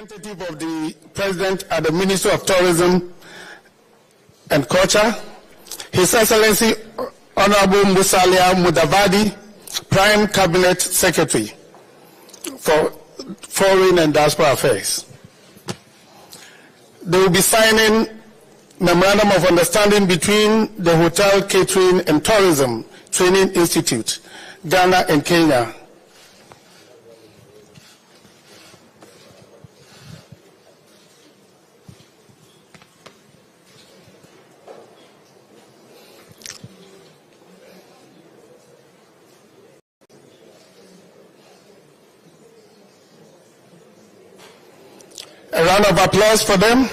Representative of the President at the Ministry of Tourism and Culture, His Excellency Honorable Musalia Mudavadi, Prime Cabinet Secretary for Foreign and Diaspora Affairs. They will be signing Memorandum of Understanding between the Hotel Catering and Tourism Training Institute, Ghana and Kenya. A round of applause for them.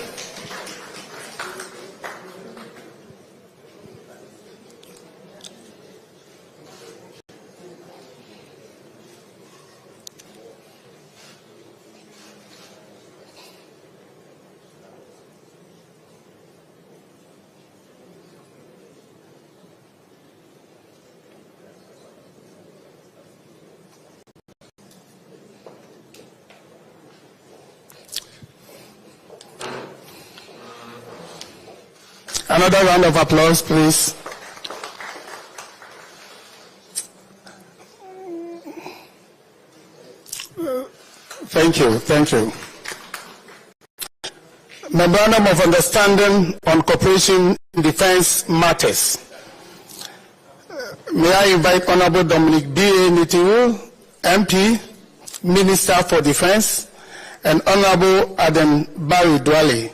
Another round of applause, please. Thank you, thank you. Memorandum of Understanding on Cooperation in Defense Matters. May I invite Honorable Dominic B.A. Nitiwu, MP, Minister for Defense, and Honorable Adam Barry Dwale,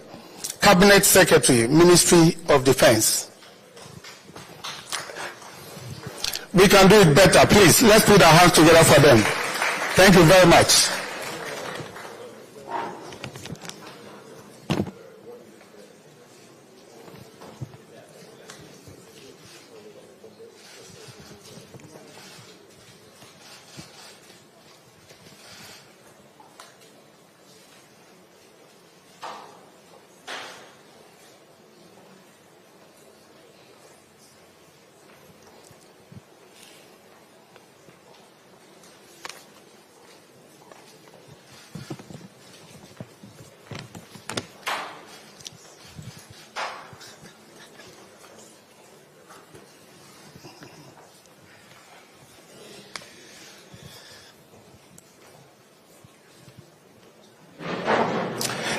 Cabinet Secretary, Ministry of Defense. We can do it better, please. Let's put our hands together for them. Thank you very much.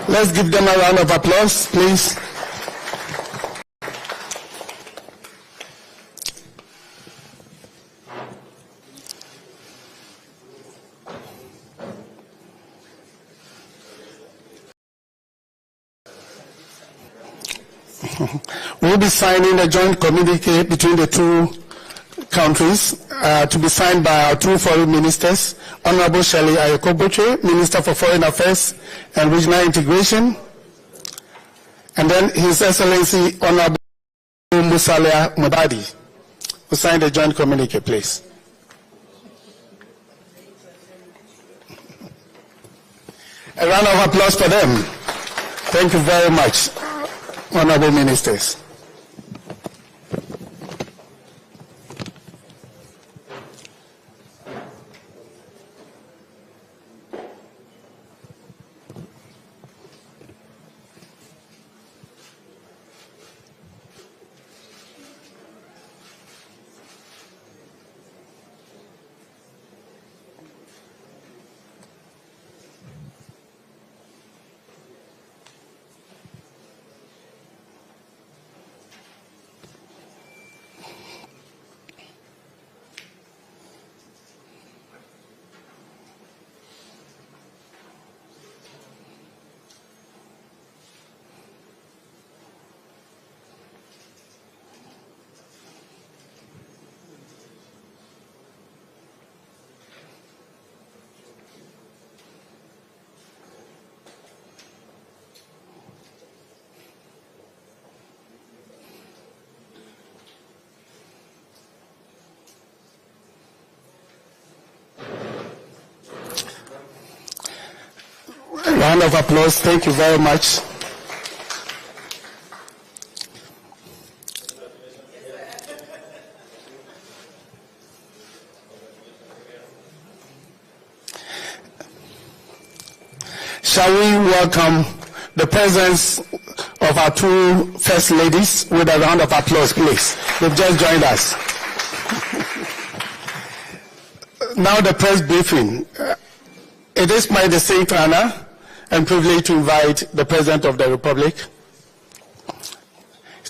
Let's give them a round of applause, please. We'll be signing a joint communique between the two countries to be signed by our two foreign ministers, Honorable Shirley Ayokoboche, Minister for Foreign Affairs and Regional Integration, and then His Excellency Honorable Musalia Mudavadi, who signed the joint communique, please. A round of applause for them. Thank you very much, Honorable Ministers. Round of applause. Thank you very much. shall we welcome the presence of our two first ladies with a round of applause, please. They've just joined us. Now the press briefing. It is my distinct honor and privilege to invite the President of the Republic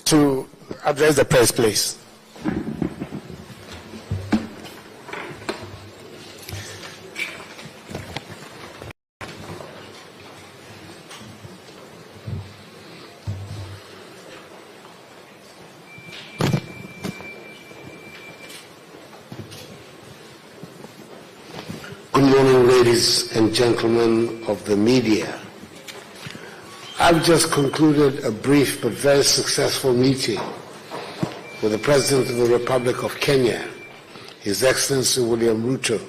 to address the press, please. Good morning, ladies and gentlemen of the media. I've just concluded a brief but very successful meeting with the President of the Republic of Kenya, His Excellency William Ruto,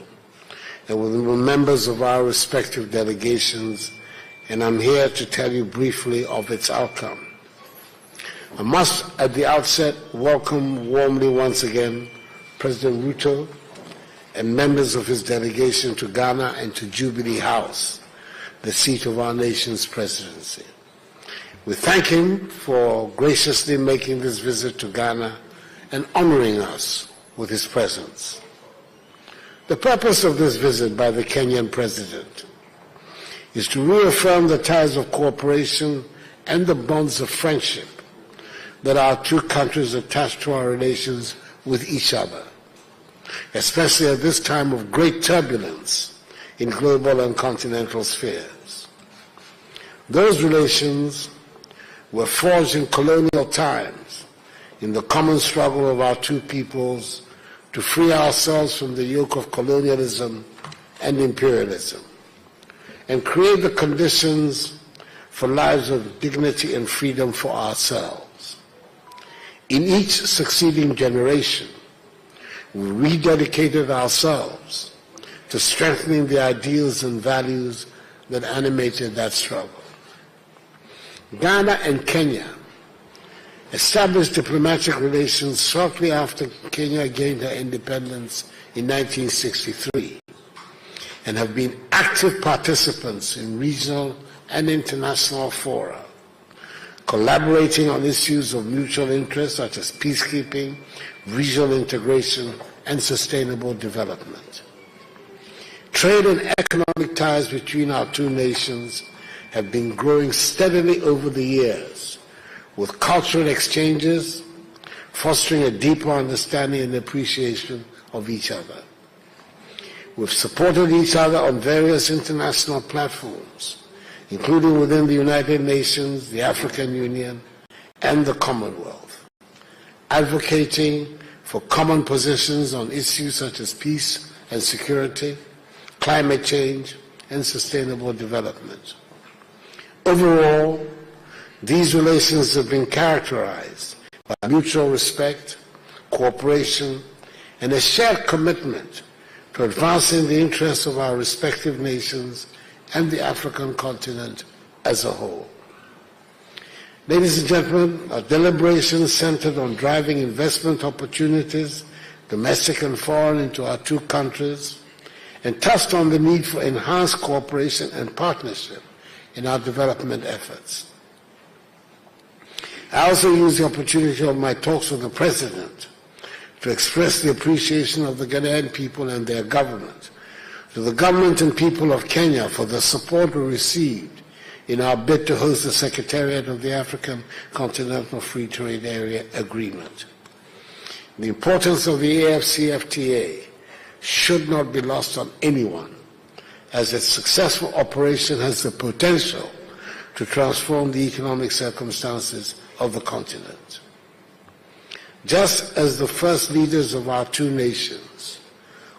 and with the members of our respective delegations, and I'm here to tell you briefly of its outcome. I must, at the outset, welcome warmly once again President Ruto and members of his delegation to Ghana and to Jubilee House, the seat of our nation's presidency. We thank him for graciously making this visit to Ghana and honoring us with his presence. The purpose of this visit by the Kenyan president is to reaffirm the ties of cooperation and the bonds of friendship that our two countries attach to our relations with each other, especially at this time of great turbulence in global and continental spheres. Those relations were forged in colonial times in the common struggle of our two peoples to free ourselves from the yoke of colonialism and imperialism and create the conditions for lives of dignity and freedom for ourselves. In each succeeding generation, we rededicated ourselves to strengthening the ideals and values that animated that struggle. Ghana and Kenya established diplomatic relations shortly after Kenya gained her independence in 1963 and have been active participants in regional and international fora, collaborating on issues of mutual interest such as peacekeeping, regional integration, and sustainable development. Trade and economic ties between our two nations have been growing steadily over the years, with cultural exchanges fostering a deeper understanding and appreciation of each other. We've supported each other on various international platforms, including within the United Nations, the African Union, and the Commonwealth, advocating for common positions on issues such as peace and security, climate change, and sustainable development. Overall, these relations have been characterized by mutual respect, cooperation, and a shared commitment to advancing the interests of our respective nations and the African continent as a whole. Ladies and gentlemen, our deliberations centered on driving investment opportunities, domestic and foreign, into our two countries, and touched on the need for enhanced cooperation and partnership in our development efforts. I also used the opportunity of my talks with the President to express the appreciation of the Ghanaian people and their government, to the government and people of Kenya for the support we received in our bid to host the Secretariat of the African Continental Free Trade Area Agreement. The importance of the AFCFTA should not be lost on anyone, as its successful operation has the potential to transform the economic circumstances of the continent. Just as the first leaders of our two nations,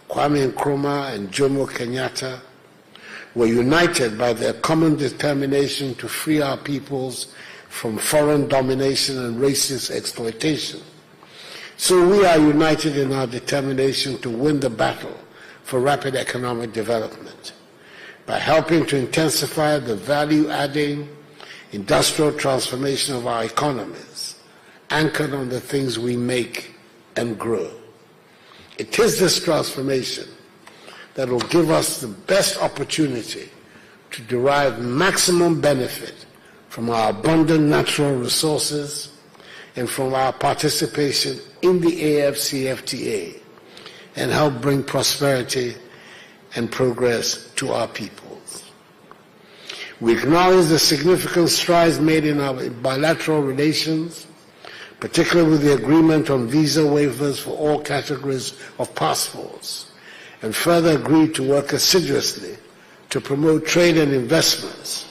Kwame Nkrumah and Jomo Kenyatta, were united by their common determination to free our peoples from foreign domination and racist exploitation, so we are united in our determination to win the battle for rapid economic development by helping to intensify the value-adding industrial transformation of our economies, anchored on the things we make and grow. It is this transformation that will give us the best opportunity to to derive maximum benefit from our abundant natural resources and from our participation in the AFCFTA and help bring prosperity and progress to our peoples. We acknowledge the significant strides made in our bilateral relations, particularly with the agreement on visa waivers for all categories of passports, and further agree to work assiduously to promote trade and investments,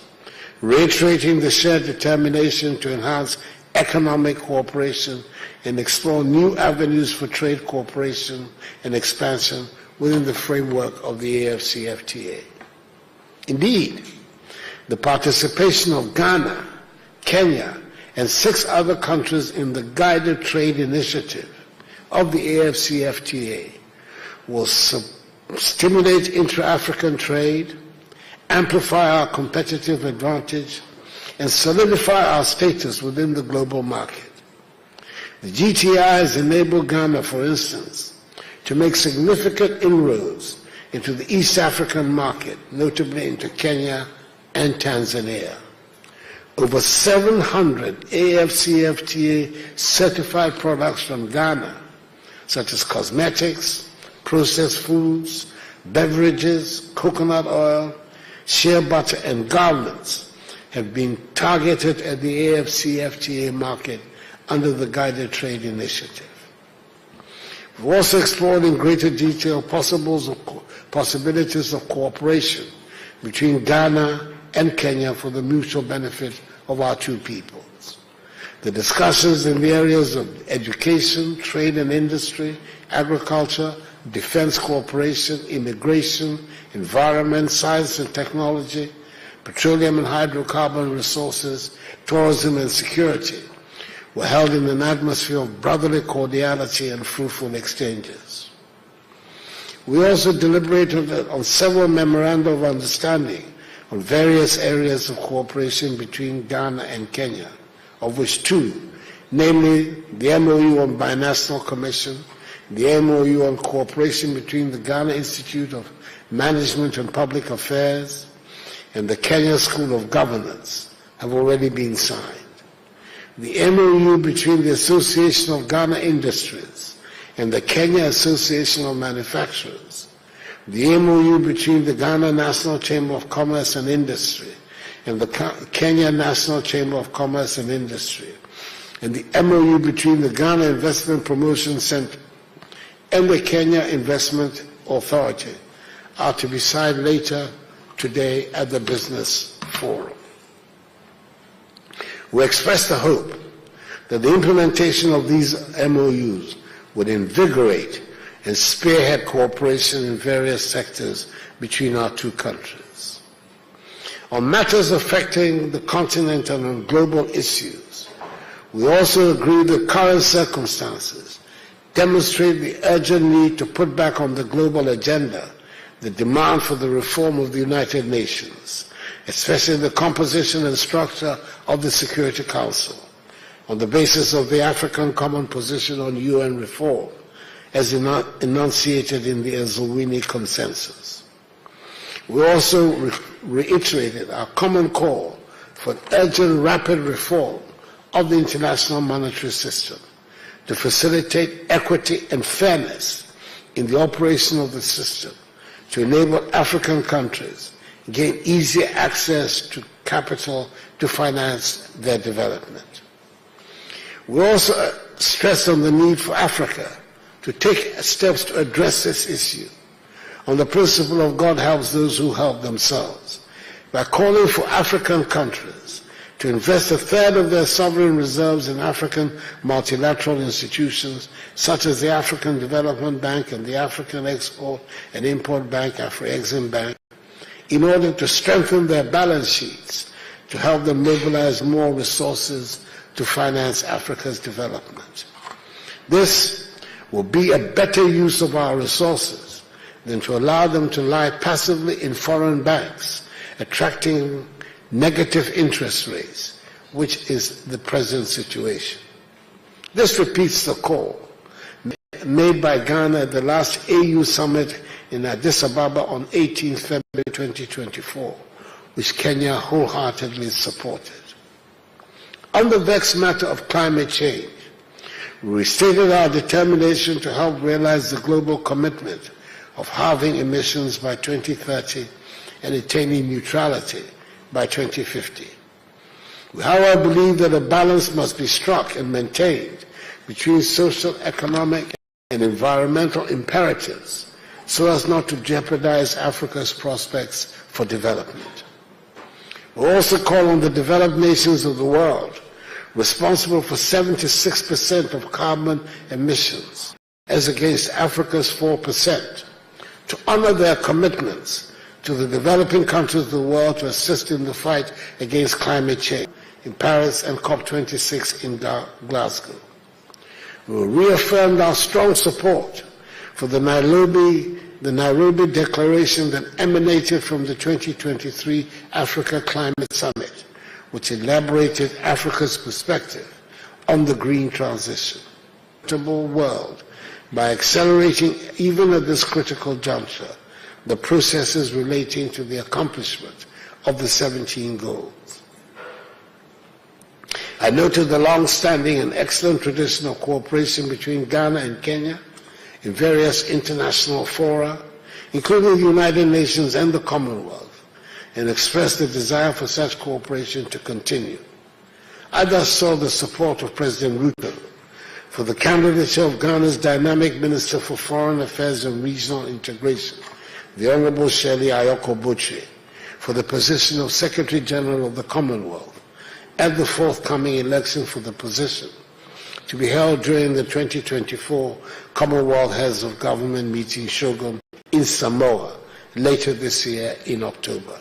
reiterating the shared determination to enhance economic cooperation and explore new avenues for trade cooperation and expansion within the framework of the AFCFTA. Indeed, the participation of Ghana, Kenya, and 6 other countries in the Guided Trade Initiative of the AFCFTA will stimulate intra-African trade, amplify our competitive advantage, and solidify our status within the global market. The GTI has enabled Ghana, for instance, to make significant inroads into the East African market, notably into Kenya and Tanzania. Over 700 AFCFTA certified products from Ghana, such as cosmetics, processed foods, beverages, coconut oil, shea butter, and garments, have been targeted at the AFCFTA market under the Guided Trade Initiative. We've also explored in greater detail possibilities of cooperation between Ghana and Kenya for the mutual benefit of our two peoples. The discussions in the areas of education, trade and industry, agriculture, defense cooperation, immigration, environment, science and technology, petroleum and hydrocarbon resources, tourism and security were held in an atmosphere of brotherly cordiality and fruitful exchanges. We also deliberated on several memoranda of understanding on various areas of cooperation between Ghana and Kenya, of which 2, namely the MOU on Binational Commission, the MOU on cooperation between the Ghana Institute of Management and Public Affairs and the Kenya School of Governance, have already been signed. The MOU between the Association of Ghana Industries and the Kenya Association of Manufacturers, the MOU between the Ghana National Chamber of Commerce and Industry and the Kenya National Chamber of Commerce and Industry, and the MOU between the Ghana Investment Promotion Center and the Kenya Investment Authority are to be signed later today at the Business Forum. We express the hope that the implementation of these MOUs would invigorate and spearhead cooperation in various sectors between our two countries. On matters affecting the continent and on global issues, we also agree that current circumstances demonstrate the urgent need to put back on the global agenda the demand for the reform of the United Nations, especially the composition and structure of the Security Council, on the basis of the African Common Position on UN reform, as enunciated in the Ezulwini Consensus. We also reiterated our common call for urgent, rapid reform of the international monetary system to facilitate equity and fairness in the operation of the system, to enable African countries gain easier access to capital to finance their development. We also stressed on the need for Africa to take steps to address this issue on the principle of God helps those who help themselves, by calling for African countries to invest 1/3 of their sovereign reserves in African multilateral institutions such as the African Development Bank and the African Export and Import Bank, Afro-Exim Bank, in order to strengthen their balance sheets to help them mobilize more resources to finance Africa's development. This will be a better use of our resources than to allow them to lie passively in foreign banks, attracting negative interest rates, which is the present situation. This repeats the call made by Ghana at the last AU summit in Addis Ababa on 18 February 2024, which Kenya wholeheartedly supported. On the vexed matter of climate change, we restated our determination to help realize the global commitment of halving emissions by 2030 and attaining neutrality by 2050. We, however, believe that a balance must be struck and maintained between social, economic, and environmental imperatives so as not to jeopardize Africa's prospects for development. We also call on the developed nations of the world, responsible for 76% of carbon emissions, as against Africa's 4%, to honor their commitments to the developing countries of the world to assist in the fight against climate change in Paris and COP26 in Glasgow. We reaffirmed our strong support for the Nairobi Declaration that emanated from the 2023 Africa Climate Summit, which elaborated Africa's perspective on the green transition. World by accelerating, even at this critical juncture, the processes relating to the accomplishment of the 17 goals. I noted the long-standing and excellent tradition of cooperation between Ghana and Kenya in various international fora, including the United Nations and the Commonwealth, and expressed the desire for such cooperation to continue. I thus saw the support of President Ruto for the candidature of Ghana's dynamic Minister for Foreign Affairs and Regional Integration, the Honorable Shirley Ayoko-Botchwey, for the position of Secretary General of the Commonwealth, at the forthcoming election for the position, to be held during the 2024 Commonwealth Heads of Government meeting Shogun in Samoa later this year in October.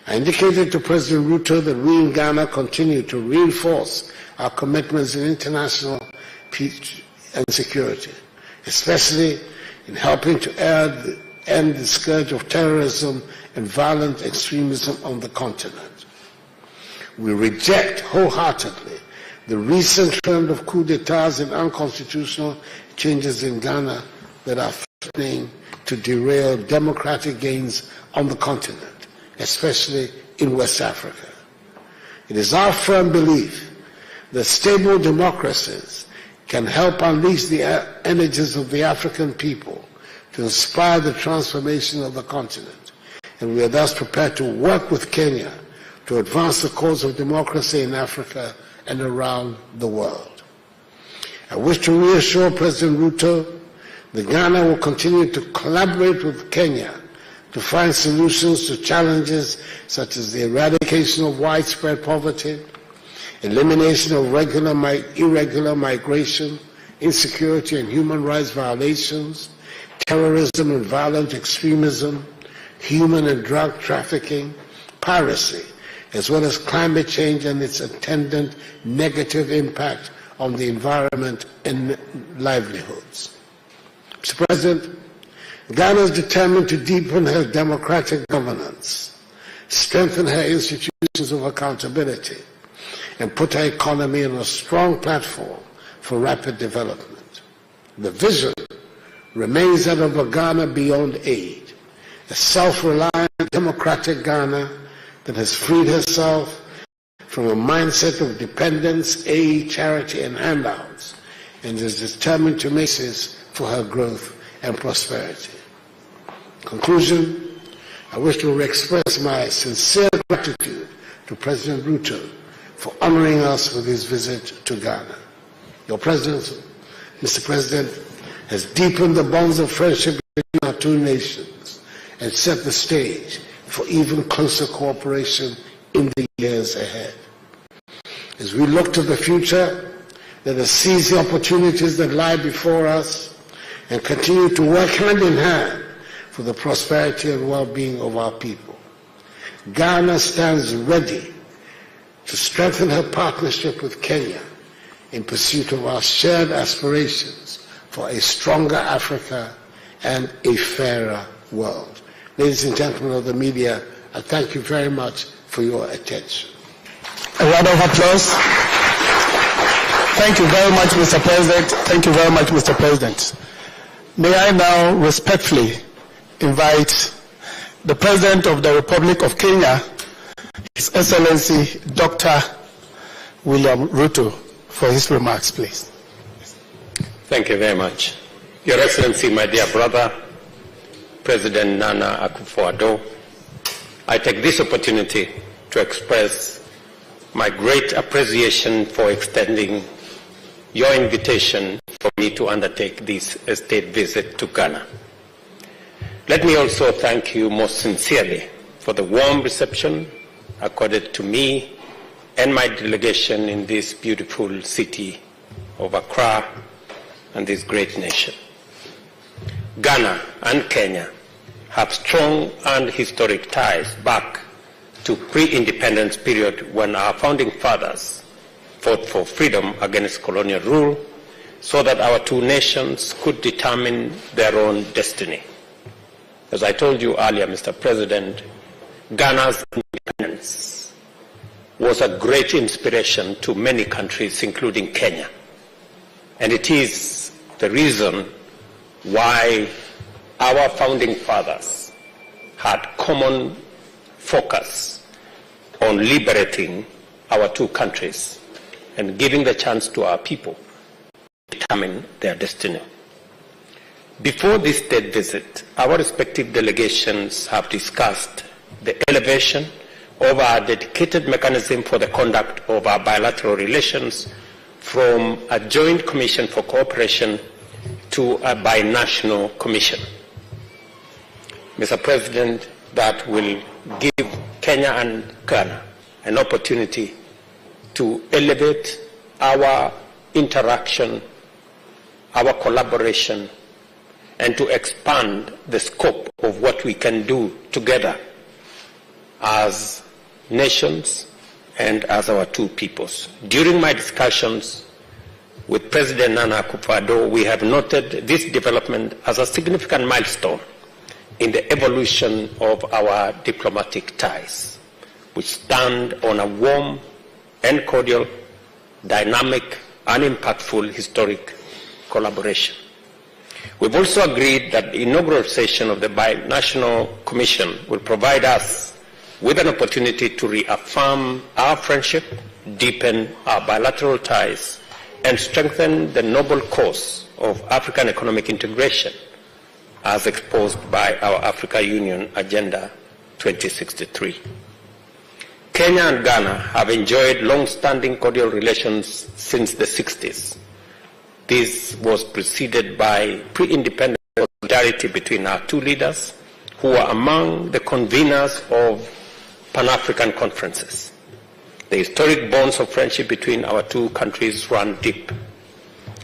I indicated to President Ruto that we in Ghana continue to reinforce our commitments in international peace and security, especially in helping to end the scourge of terrorism and violent extremism on the continent. We reject wholeheartedly the recent trend of coups d'etats and unconstitutional changes in Ghana that are threatening to derail democratic gains on the continent, especially in West Africa. It is our firm belief that stable democracies can help unleash the energies of the African people to inspire the transformation of the continent, and we are thus prepared to work with Kenya to advance the cause of democracy in Africa and around the world. I wish to reassure President Ruto that Ghana will continue to collaborate with Kenya to find solutions to challenges such as the eradication of widespread poverty, elimination of irregular migration, insecurity and human rights violations, terrorism and violent extremism, human and drug trafficking, piracy, as well as climate change and its attendant negative impact on the environment and livelihoods. Mr. President, Ghana is determined to deepen her democratic governance, strengthen her institutions of accountability, and put her economy on a strong platform for rapid development. The vision remains that of a Ghana beyond aid, a self-reliant democratic Ghana that has freed herself from a mindset of dependence, aid, charity, and handouts, and is determined to make this for her growth and prosperity. In conclusion, I wish to express my sincere gratitude to President Ruto for honoring us with his visit to Ghana. Your presence, Mr. President, has deepened the bonds of friendship between our two nations and set the stage for even closer cooperation in the years ahead. As we look to the future, let us seize the opportunities that lie before us and continue to work hand in hand for the prosperity and well-being of our people. Ghana stands ready to strengthen her partnership with Kenya in pursuit of our shared aspirations for a stronger Africa and a fairer world. Ladies and gentlemen of the media, I thank you very much for your attention. A round of applause. Thank you very much, Mr. President. Thank you very much, Mr. President. May I now respectfully invite the President of the Republic of Kenya, His Excellency Dr. William Ruto, for his remarks, please. Thank you very much. Your Excellency, my dear brother, President Nana Akufo-Addo, I take this opportunity to express my great appreciation for extending your invitation for me to undertake this state visit to Ghana. Let me also thank you most sincerely for the warm reception accorded to me and my delegation in this beautiful city of Accra and this great nation. Ghana and Kenya have strong and historic ties back to pre-independence period when our founding fathers fought for freedom against colonial rule so that our two nations could determine their own destiny. As I told you earlier, Mr. President, Ghana's independence was a great inspiration to many countries, including Kenya. And it is the reason why our founding fathers had common focus on liberating our two countries and giving the chance to our people to determine their destiny. Before this state visit, our respective delegations have discussed the elevation of our dedicated mechanism for the conduct of our bilateral relations from a joint commission for cooperation to a binational commission. Mr. President, that will give Kenya and Ghana an opportunity to elevate our interaction, our collaboration, and to expand the scope of what we can do together as nations and as our two peoples. During my discussions with President Nana Akufo-Addo, we have noted this development as a significant milestone in the evolution of our diplomatic ties, which stand on a warm and cordial, dynamic and impactful historic collaboration. We've also agreed that the inaugural session of the Binational Commission will provide us with an opportunity to reaffirm our friendship, deepen our bilateral ties, and strengthen the noble cause of African economic integration as exposed by our Africa Union Agenda 2063. Kenya and Ghana have enjoyed long-standing cordial relations since the 60s. This was preceded by pre-independence solidarity between our two leaders, who were among the conveners of Pan-African conferences. The historic bonds of friendship between our two countries run deep.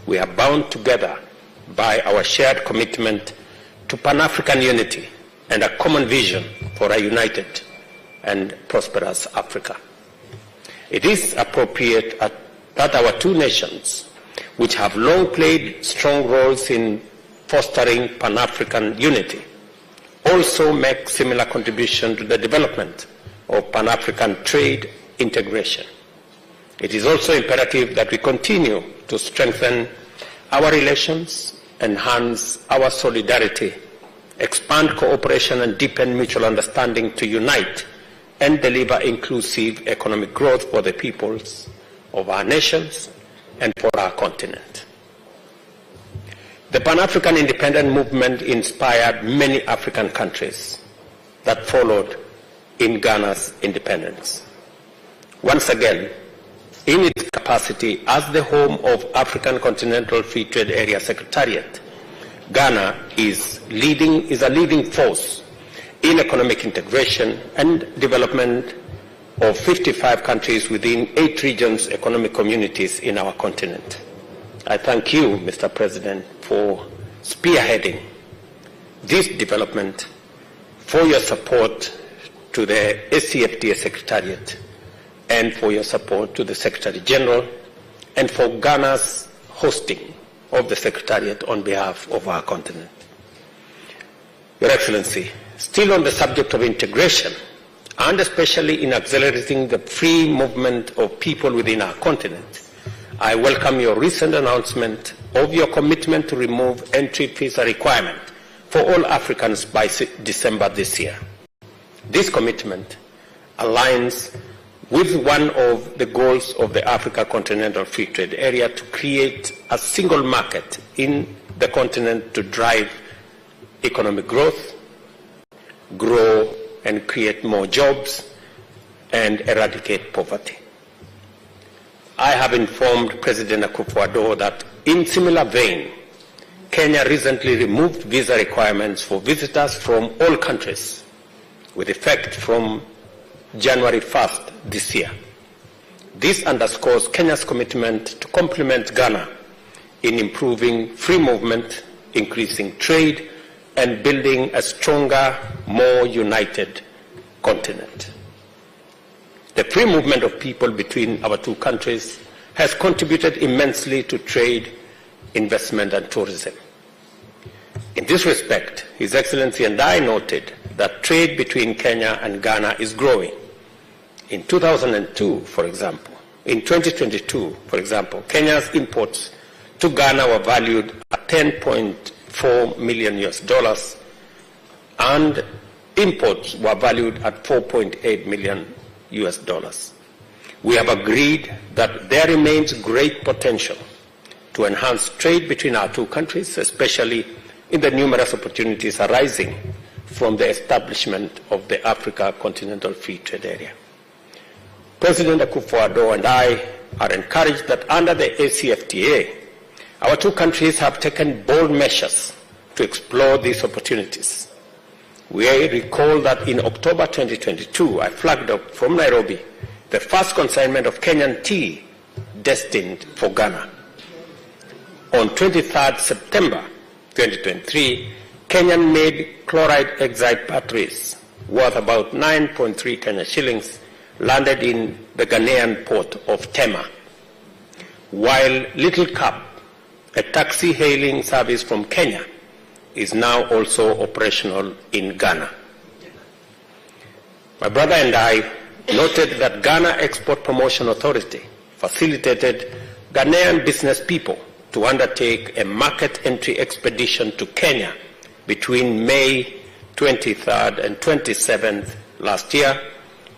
We are bound together by our shared commitment to Pan-African unity and a common vision for a united and prosperous Africa. It is appropriate that our two nations, which have long played strong roles in fostering Pan-African unity, also make similar contribution to the development of Pan-African trade integration. It is also imperative that we continue to strengthen our relations, enhance our solidarity, expand cooperation and deepen mutual understanding to unite and deliver inclusive economic growth for the peoples of our nations and for our continent. The Pan-African independent movement inspired many African countries that followed in Ghana's independence. Once again, in its capacity as the home of African Continental Free Trade Area Secretariat, Ghana is a leading force in economic integration and development of 55 countries within 8 regions, economic communities in our continent. I thank you, Mr. President, for spearheading this development, for your support to the ACFTA Secretariat, and for your support to the Secretary General, and for Ghana's hosting of the Secretariat on behalf of our continent. Your Excellency, still on the subject of integration, and especially in accelerating the free movement of people within our continent, I welcome your recent announcement of your commitment to remove entry visa requirement for all Africans by December this year. This commitment aligns with one of the goals of the Africa Continental Free Trade Area to create a single market in the continent to drive economic growth, grow and create more jobs, and eradicate poverty. I have informed President Akufo-Addo that in similar vein, Kenya recently removed visa requirements for visitors from all countries with effect from January 1st this year. This underscores Kenya's commitment to complement Ghana in improving free movement, increasing trade, and building a stronger, more united continent. The free movement of people between our two countries has contributed immensely to trade, investment, and tourism. In this respect, His Excellency and I noted that trade between Kenya and Ghana is growing. In 2022, for example, in 2022, for example, Kenya's imports to Ghana were valued at $10.4 million and imports were valued at $4.8 million. We have agreed that there remains great potential to enhance trade between our two countries, especially in the numerous opportunities arising from the establishment of the Africa Continental Free Trade Area. President Akufo-Addo and I are encouraged that under the ACFTA, our two countries have taken bold measures to explore these opportunities. We recall that in October 2022, I flagged up from Nairobi the first consignment of Kenyan tea destined for Ghana. On 23rd September 2023, Kenyan-made chloride-exide batteries worth about 9.3 Kenya shillings landed in the Ghanaian port of Tema, while Little Cab, a taxi-hailing service from Kenya, is now also operational in Ghana. My brother and I noted that Ghana Export Promotion Authority facilitated Ghanaian business people to undertake a market entry expedition to Kenya between May 23rd and 27th last year,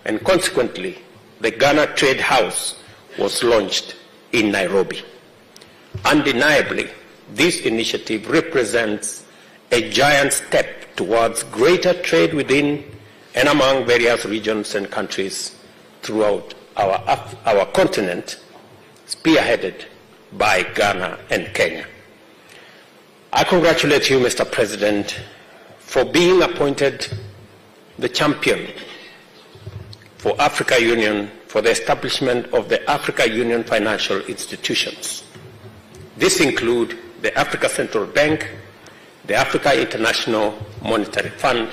and consequently, the Ghana Trade House was launched in Nairobi. Undeniably, this initiative represents a giant step towards greater trade within and among various regions and countries throughout our continent, spearheaded by Ghana and Kenya. I congratulate you, Mr. President, for being appointed the champion for Africa Union for the establishment of the Africa Union financial institutions. This include the Africa Central Bank, the Africa International Monetary Fund,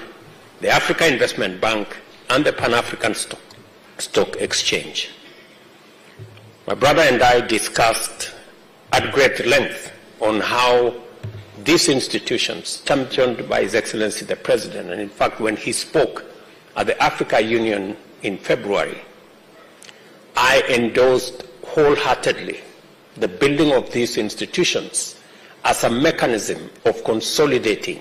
the Africa Investment Bank, and the Pan-African Stock Exchange. My brother and I discussed at great length on how these institutions, championed by His Excellency the President, and in fact when he spoke at the Africa Union in February, I endorsed wholeheartedly the building of these institutions as a mechanism of consolidating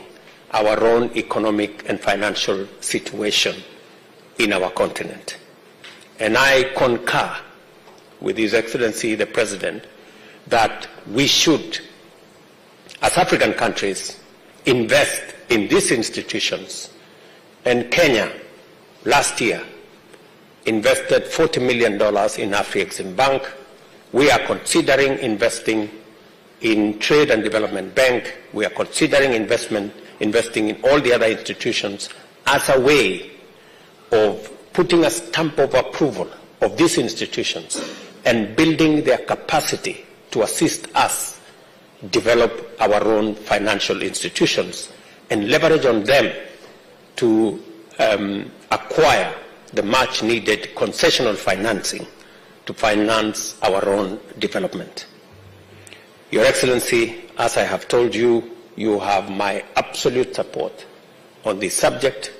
our own economic and financial situation in our continent. And I concur with His Excellency the President that we should, as African countries, invest in these institutions. And Kenya, last year, invested $40 million in Afrexim Bank. We are considering investing in Trade and Development Bank. We are considering investing in all the other institutions as a way of putting a stamp of approval of these institutions and building their capacity to assist us develop our own financial institutions and leverage on them to acquire the much needed concessional financing to finance our own development. Your Excellency, as I have told you, you have my absolute support on this subject,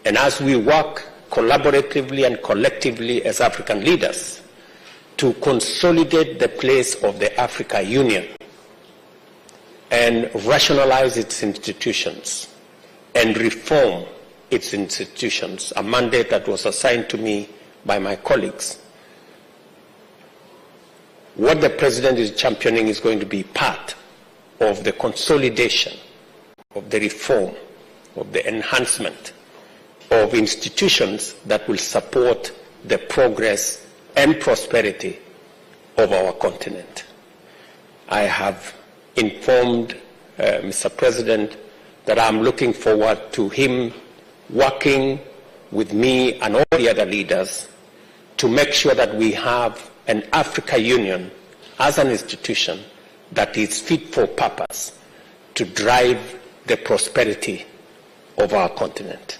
and as we work collaboratively and collectively as African leaders to consolidate the place of the Africa Union and rationalize its institutions and reform its institutions, a mandate that was assigned to me by my colleagues. What the President is championing is going to be part of the consolidation, of the reform, of the enhancement of institutions that will support the progress and prosperity of our continent. I have informed Mr. President that I'm looking forward to him working with me and all the other leaders to make sure that we have an Africa Union as an institution that is fit for purpose to drive the prosperity of our continent.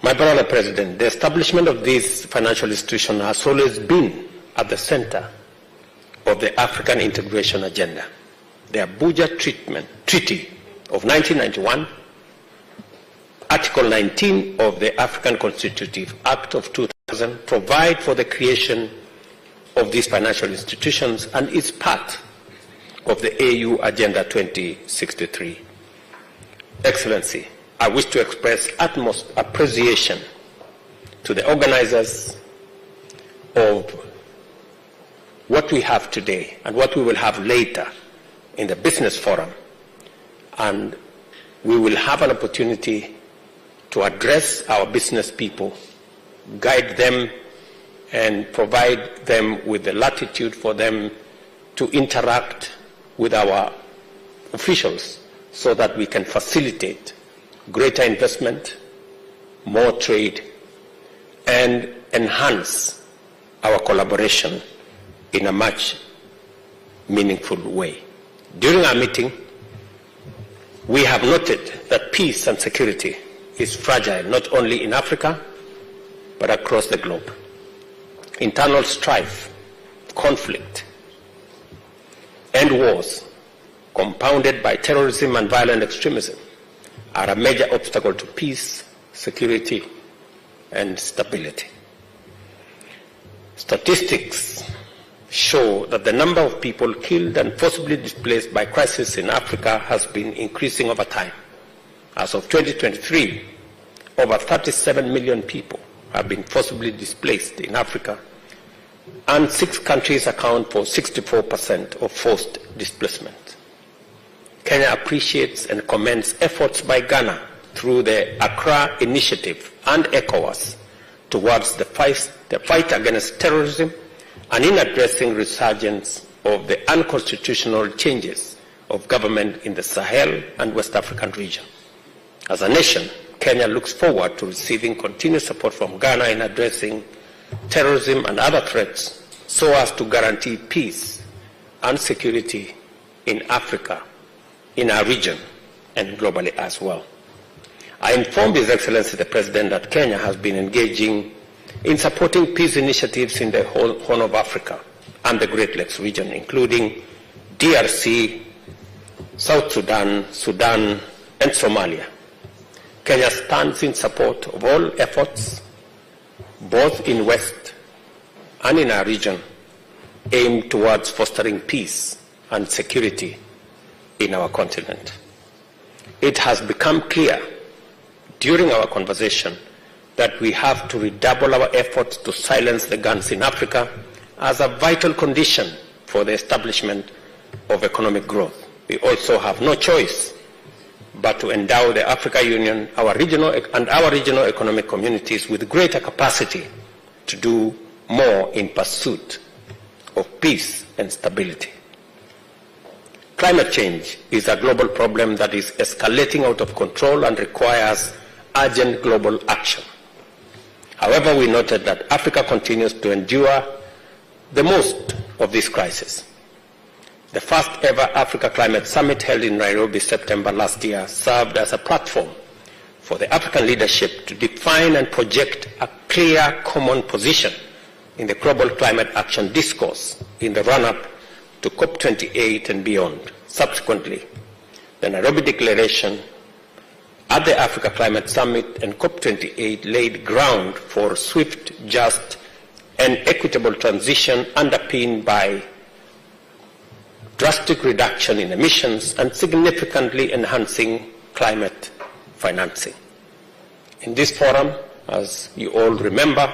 My brother President, the establishment of this financial institution has always been at the center of the African integration agenda. The Abuja Treaty of 1991, Article 19 of the African Constitutive Act of 2000 provide for the creation of these financial institutions and is part of the AU Agenda 2063. Excellency, I wish to express utmost appreciation to the organizers of what we have today and what we will have later in the business forum. And we will have an opportunity to address our business people, guide them, and provide them with the latitude for them to interact with our officials so that we can facilitate greater investment, more trade, and enhance our collaboration in a much meaningful way. During our meeting, we have noted that peace and security is fragile not only in Africa, but across the globe. Internal strife, conflict, and wars, compounded by terrorism and violent extremism, are a major obstacle to peace, security, and stability. Statistics show that the number of people killed and forcibly displaced by crisis in Africa has been increasing over time. As of 2023, over 37 million people have been forcibly displaced in Africa, and 6 countries account for 64% of forced displacement. Kenya appreciates and commends efforts by Ghana through the Accra Initiative and ECOWAS towards the fight against terrorism and in addressing resurgence of the unconstitutional changes of government in the Sahel and West African region. As a nation, Kenya looks forward to receiving continued support from Ghana in addressing terrorism and other threats so as to guarantee peace and security in Africa, in our region, and globally as well. I informed His Excellency the President that Kenya has been engaging in supporting peace initiatives in the whole Horn of Africa and the Great Lakes region, including DRC, South Sudan, Sudan, and Somalia. Kenya stands in support of all efforts, both in West and in our region, aimed towards fostering peace and security in our continent. It has become clear during our conversation that we have to redouble our efforts to silence the guns in Africa as a vital condition for the establishment of economic growth. We also have no choice but to endow the Africa Union, our regional economic communities with greater capacity to do more in pursuit of peace and stability. Climate change is a global problem that is escalating out of control and requires urgent global action. However, we noted that Africa continues to endure the most of this crisis. The first ever Africa Climate Summit held in Nairobi, September last year, served as a platform for the African leadership to define and project a clear common position in the global climate action discourse in the run-up to COP28 and beyond. Subsequently, the Nairobi Declaration at the Africa Climate Summit and COP28 laid ground for swift, just, and equitable transition underpinned by drastic reduction in emissions and significantly enhancing climate financing. In this forum, as you all remember,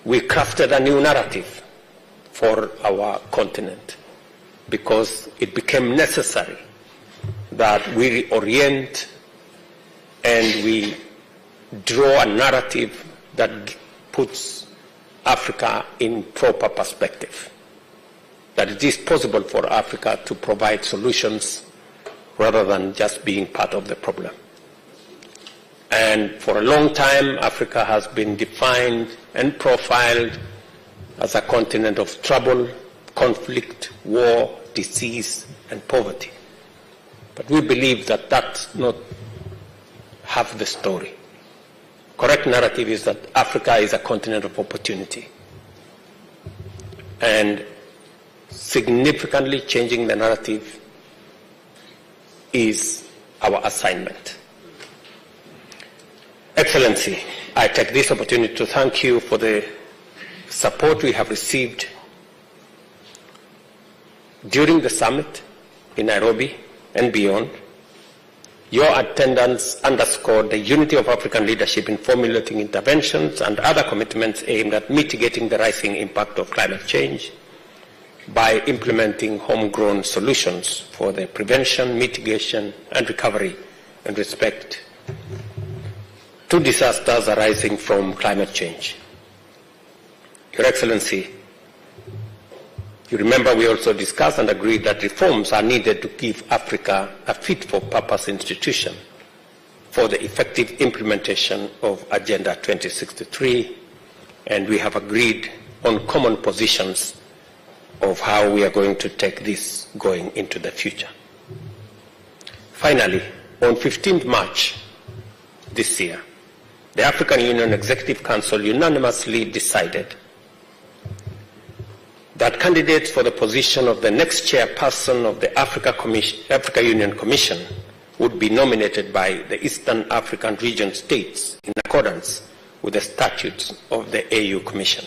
we crafted a new narrative for our continent because it became necessary that we reorient and we draw a narrative that puts Africa in proper perspective, that it is possible for Africa to provide solutions rather than just being part of the problem. And for a long time, Africa has been defined and profiled as a continent of trouble, conflict, war, disease, and poverty. But we believe that that's not half the story. Correct narrative is that Africa is a continent of opportunity. And significantly changing the narrative is our assignment. Excellency, I take this opportunity to thank you for the support we have received during the summit in Nairobi and beyond. Your attendance underscored the unity of African leadership in formulating interventions and other commitments aimed at mitigating the rising impact of climate change by implementing homegrown solutions for the prevention, mitigation, and recovery in respect to disasters arising from climate change. Your Excellency, you remember we also discussed and agreed that reforms are needed to give Africa a fit-for-purpose institution for the effective implementation of Agenda 2063, and we have agreed on common positions of how we are going to take this going into the future. Finally, on 15th March this year, the African Union Executive Council unanimously decided that candidates for the position of the next chairperson of the Africa Union Commission would be nominated by the Eastern African region states in accordance with the statutes of the AU Commission,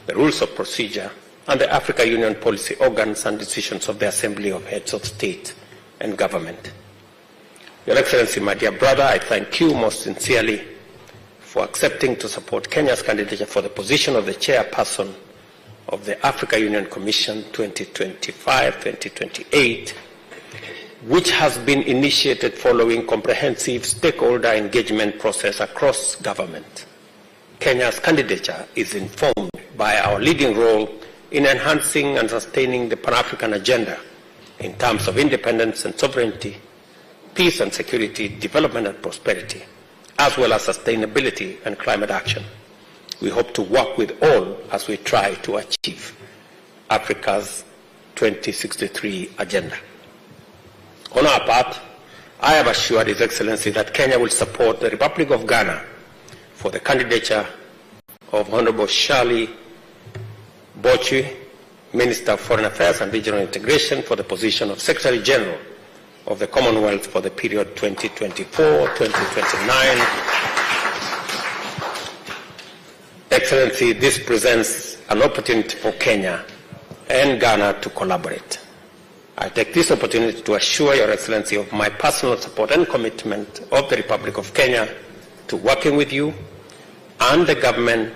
the rules of procedure, and the Africa Union policy organs and decisions of the Assembly of Heads of State and Government. Your Excellency, my dear brother, I thank you most sincerely for accepting to support Kenya's candidature for the position of the chairperson of the Africa Union Commission 2025-2028, which has been initiated following comprehensive stakeholder engagement process across government. Kenya's candidature is informed by our leading role in enhancing and sustaining the Pan-African agenda in terms of independence and sovereignty, peace and security, development and prosperity, as well as sustainability and climate action. We hope to work with all as we try to achieve Africa's 2063 agenda. On our part, I have assured His Excellency that Kenya will support the Republic of Ghana for the candidature of Honorable Shirley Bochwe, Minister of Foreign Affairs and Regional Integration, for the position of Secretary General of the Commonwealth for the period 2024-2029. Excellency, this presents an opportunity for Kenya and Ghana to collaborate. I take this opportunity to assure Your Excellency of my personal support and commitment of the Republic of Kenya to working with you and the government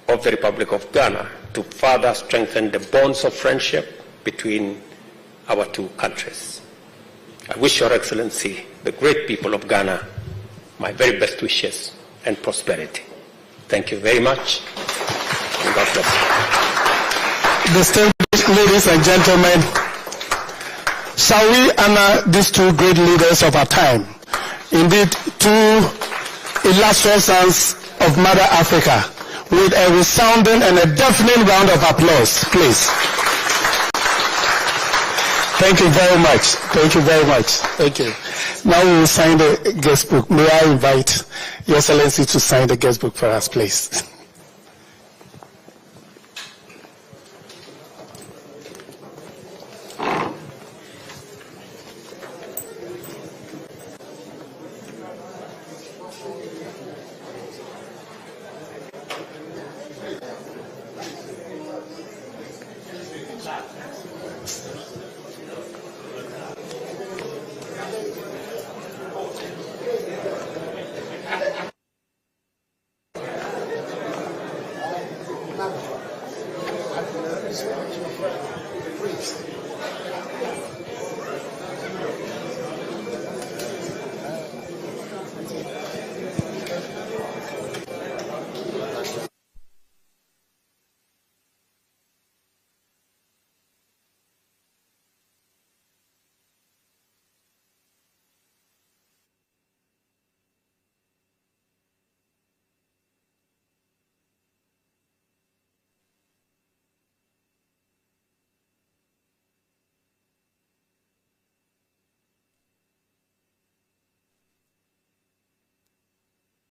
of the Republic of Ghana to further strengthen the bonds of friendship between our two countries. I wish Your Excellency, the great people of Ghana, my very best wishes and prosperity. Thank you very much, and God bless you. Distinguished ladies and gentlemen, shall we honor these two great leaders of our time? Indeed, two illustrious sons of Mother Africa, with a resounding and a deafening round of applause, please. Thank you very much. Thank you very much. Thank you. Now we will sign the guest book. May I invite Your Excellency to sign the guest book for us, please.